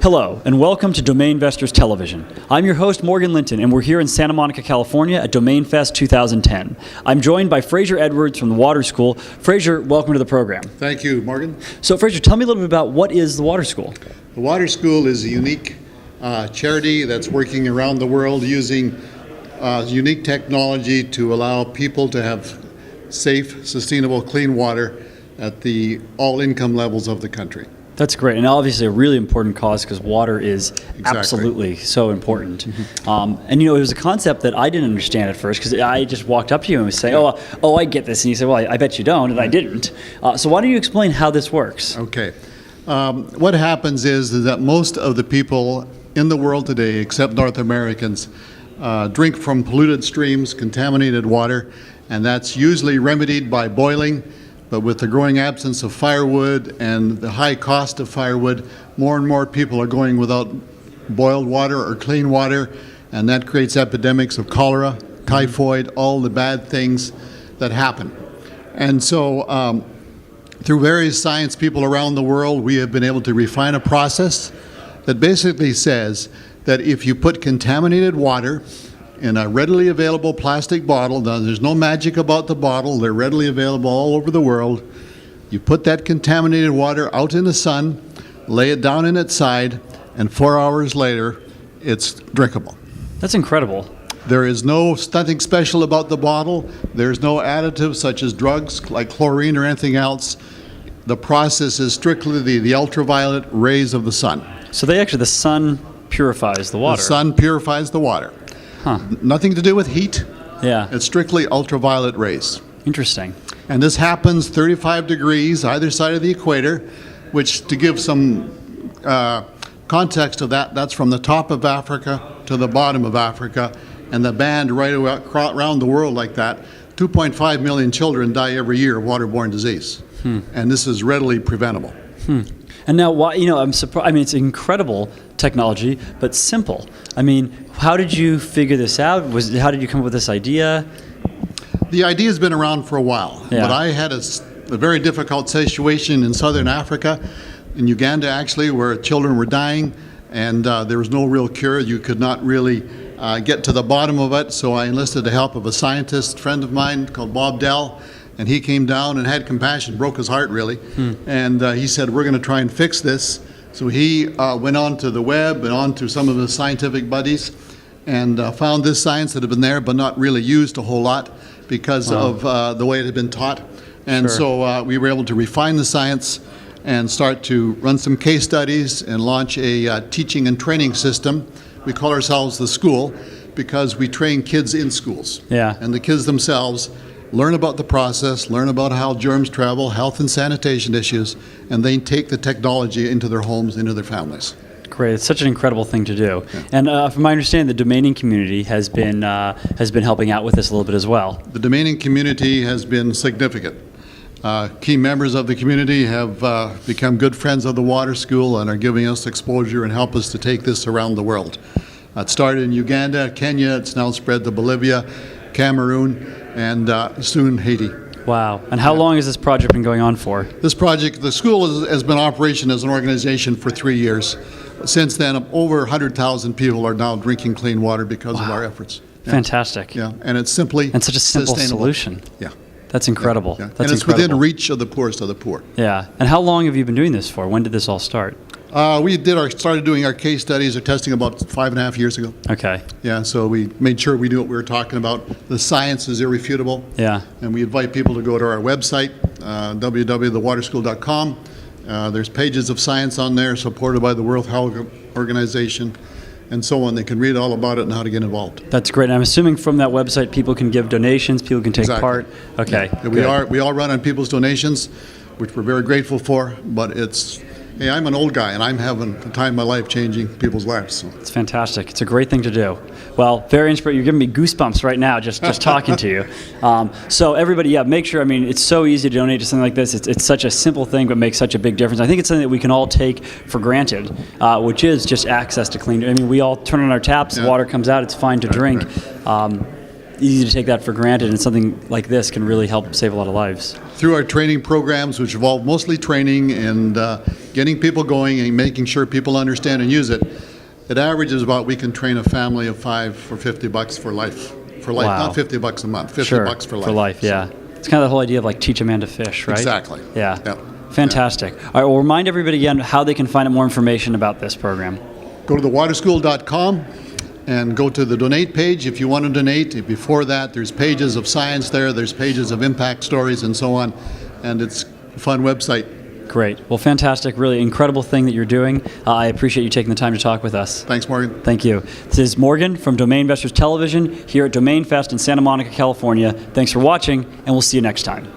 Hello, and welcome to Domain Investors Television. I'm your host, Morgan Linton, and we're here in Santa Monica, California at Domain Fest 2010. I'm joined by Frasier Edwards from the Water School. Frasier, welcome to the program. Thank you, Morgan. So, Frasier, tell me a little bit about what is the Water School? The Water School is a unique charity that's working around the world using unique technology to allow people to have safe, sustainable, clean water at the all income levels of the country. That's great, and obviously a really important cause because water is absolutely so important. And it was a concept that I didn't understand at first because I just walked up to you and was saying, oh, I get this. And you said, well, I bet you don't, and I didn't. So why don't you explain how this works? Okay. What happens is that most of the people in the world today, except North Americans, drink from polluted streams, contaminated water, and that's usually remedied by boiling. But with the growing absence of firewood and the high cost of firewood, more and more people are going without boiled water or clean water, and that creates epidemics of cholera, typhoid, all the bad things that happen. And so through various science people around the world, we have been able to refine a process that basically says that if you put contaminated water in a readily available plastic bottle. Now, there's no magic about the bottle. They're readily available all over the world. You put that contaminated water out in the sun, lay it down in its side, and 4 hours later, it's drinkable. That's incredible. There is nothing special about the bottle. There's no additives such as drugs like chlorine or anything else. The process is strictly the ultraviolet rays of the sun. So the sun purifies the water. The sun purifies the water. Huh. Nothing to do with heat. Yeah. It's strictly ultraviolet rays. Interesting. And this happens 35 degrees either side of the equator, which, to give some context of that, that's from the top of Africa to the bottom of Africa, and the band right around the world like that. 2.5 million children die every year of waterborne disease. And this is readily preventable. And now, I'm surprised. I mean, it's incredible technology, but simple. I mean, how did you figure this out? How did you come up with this idea? The idea has been around for a while, but I had a very difficult situation in southern Africa, in Uganda actually, where children were dying, and there was no real cure. You could not really get to the bottom of it, so I enlisted the help of a scientist friend of mine called Bob Dell. And he came down and had compassion, broke his heart really, and he said, we're going to try and fix this. So he went on to the web and on to some of his scientific buddies and found this science that had been there but not really used a whole lot because of the way it had been taught. And so we were able to refine the science and start to run some case studies and launch a teaching and training system. We call ourselves the school because we train kids in schools. Yeah. And the kids themselves learn about the process, learn about how germs travel, health and sanitation issues, and they take the technology into their homes, into their families. Great. It's such an incredible thing to do. Yeah. And from my understanding, the domaining community has been helping out with this a little bit as well. The domaining community has been significant. Key members of the community have become good friends of the Water School and are giving us exposure and help us to take this around the world. It started in Uganda, Kenya, it's now spread to Bolivia, Cameroon, and soon Haiti. Wow. And how long has this project been going on for? This project, the school has been in operation as an organization for 3 years. Since then, over 100,000 people are now drinking clean water because of our efforts. Yeah. Fantastic. Yeah, and it's simply and such a simple solution. Yeah. That's incredible. Yeah. That's and it's incredible. within reach of the poorest of the poor. Yeah. And how long have you been doing this for? When did this all start? We started doing our case studies or testing about 5.5 years ago. Okay. Yeah, so we made sure we knew what we were talking about. The science is irrefutable. Yeah. And we invite people to go to our website, www.thewaterschool.com. There's pages of science on there supported by the World Health Organization and so on. They can read all about it and how to get involved. That's great. And I'm assuming from that website people can give donations, people can take part. Okay. Yeah, we all run on people's donations, which we're very grateful for, but hey, I'm an old guy, and I'm having a time in my life changing people's lives. So. It's fantastic. It's a great thing to do. Well, very inspiring. You're giving me goosebumps right now just talking to you. So everybody, make sure, it's so easy to donate to something like this. It's such a simple thing, but makes such a big difference. I think it's something that we can all take for granted, which is just access to clean. We all turn on our taps, the water comes out, it's fine to drink. easy to take that for granted, and something like this can really help save a lot of lives. Through our training programs, which involve mostly training and getting people going and making sure people understand and use it, it averages about, we can train a family of 5 for $50 for life. For life, Wow. not $50 a month, $50 Sure, bucks for life. For life, yeah. It's kind of the whole idea of like teach a man to fish, right? Exactly. Yeah. Yep. Fantastic. All right, well, remind everybody again how they can find out more information about this program. Go to thewaterschool.com and go to the donate page if you want to donate. Before that, there's pages of science there, there's pages of impact stories and so on, and it's a fun website. Great. Well, fantastic. Really incredible thing that you're doing. I appreciate you taking the time to talk with us. Thanks, Morgan. Thank you. This is Morgan from Domain Investors Television here at Domain Fest in Santa Monica, California. Thanks for watching, and we'll see you next time.